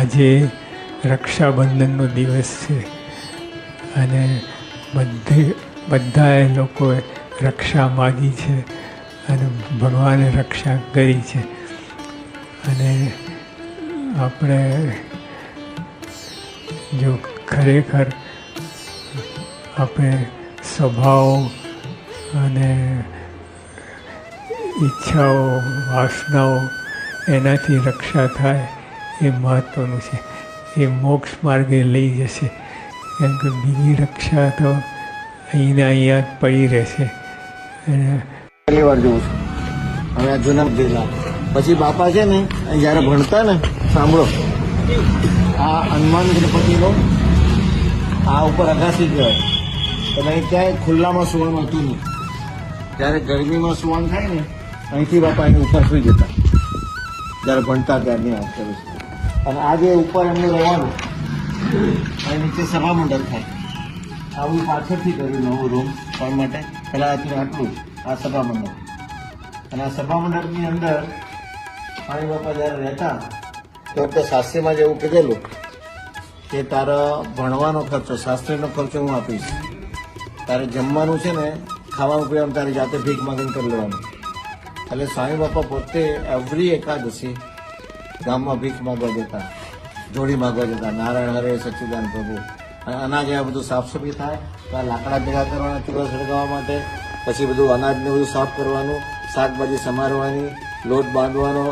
આજે રક્ષાબંધનનો દિવસ છે અને બધાએ લોકોએ રક્ષા માગી છે અને ભગવાને રક્ષા કરી છે. અને આપણે જો ખરેખર આપણે સ્વભાવ અને ઈચ્છાઓ વાસનાઓ એનાથી રક્ષા થાય એ મહત્ત્વનું છે. એ મોક્ષ માર્ગે લઈ જશે, કેમ કે બીજી રક્ષા તો અહીંના અહીંયા જ પડી રહેશે. અને પહેલી વાર જોઉં છું હવે આ જૂના જિલ્લા. પછી બાપા છે ને જ્યારે ભણતા ને, સાંભળો, આ હનુમાન ગણપતિનો આ ઉપર અગાસી કહેવાય. તમે ક્યાંય ખુલ્લામાં સુવાનું હતું નહીં. જ્યારે ગરમીમાં સુવાનું થાય ને, અહીંથી બાપા એની ઉપર સુઈ જતા જ્યારે ભણતા ત્યારની વાત કરું છું. અને આ જે ઉપર એમનું રહેવાનું, અહીં નીચે સભા મંડળ થાય. આવું પાછળથી કર્યું નવું રૂમ પણ માટે. પહેલાં હતું આટલું આ સભા મંડળ. અને આ સભા મંડળની અંદર મારી બાપા જ્યારે રહેતા તો વખતે શાસ્ત્રીમાં જ એવું કીધેલું કે તારા ભણવાનો ખર્ચો, શાસ્ત્રીનો ખર્ચો હું આપીશ, તારે જમવાનું છે ને, ખાવાનું પીવાનું તારી જાતે ભીખ માગીને કરી લેવાનું. એટલે સ્વામી બાપા પોતે એવરી એકાદશી ગામમાં ભીખ માગવા જતા, જોડી માગવા જતા, નારાયણ હરે સચ્ચિદાનંદ પ્રભુ. અને અનાજ આ બધું સાફ સફાઈ થાય તો આ લાકડા ભેગા કરવાના ચૂલો સળગાવવા માટે, પછી બધું અનાજને બધું સાફ કરવાનું, શાકભાજી સમારવાની, લોટ બાંધવાનો,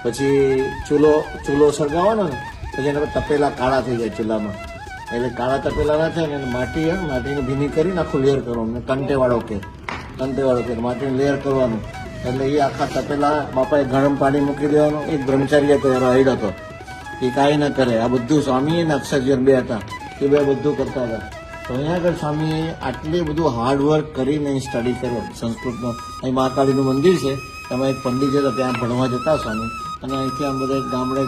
પછી ચૂલો સળગાવવાનો ને, પછી એના પર તપેલા કાળા થઈ જાય ચૂલામાં. એટલે કાળા તપેલા ના થાય ને એને માટીને ભીની કરીને આખું લેયર કરવાનું. કંટેવાળો કે માટીનું લેયર કરવાનું. એટલે એ આખા તપેલા બાપાએ ગરમ પાણી મૂકી દેવાનું. એક બ્રહ્મચારી હતો એનો હાઈડ હતો, એ કાંઈ ન કરે. આ બધું સ્વામી અને અક્ષરજીવન બે હતા, એ બે બધું કરતા હતા. તો અહીંયા આગળ સ્વામીએ આટલી બધું હાર્ડવર્ક કરીને સ્ટડી કર્યો સંસ્કૃતનો. અહીં મહાકાળીનું મંદિર છે, એમાં એક પંડિત હતા, ત્યાં ભણવા જતા સ્વામી. અને અહીંથી આમ બધા ગામડે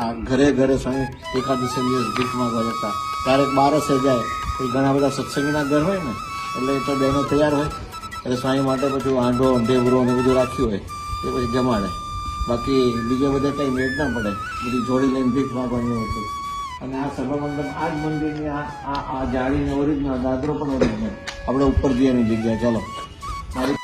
આ ઘરે સ્વામી એકાદશી દિવસ ભીખ માગવા જતા. ક્યારેક બારસે જાય, કોઈ ઘણા બધા સત્સંગીના ઘર હોય ને, એટલે એ તો બહેનો તૈયાર હોય, એટલે સ્વામી માટે પછી હાંડો ઢેબરો ને બધું રાખ્યું હોય એ પછી જમાડે. બાકી બીજે બધે કંઈ મેળ ના પડે, બધી જોડી લઈને ભીખ માગવાનું હતું. અને આ સભા મંડપ, આ જ મંદિરની આ જાળીને ઓરિજિનલ, દાદરો પણ ઓરિજિનલ. આપણે ઉપર જઈએ એની જગ્યાએ. ચાલો મારી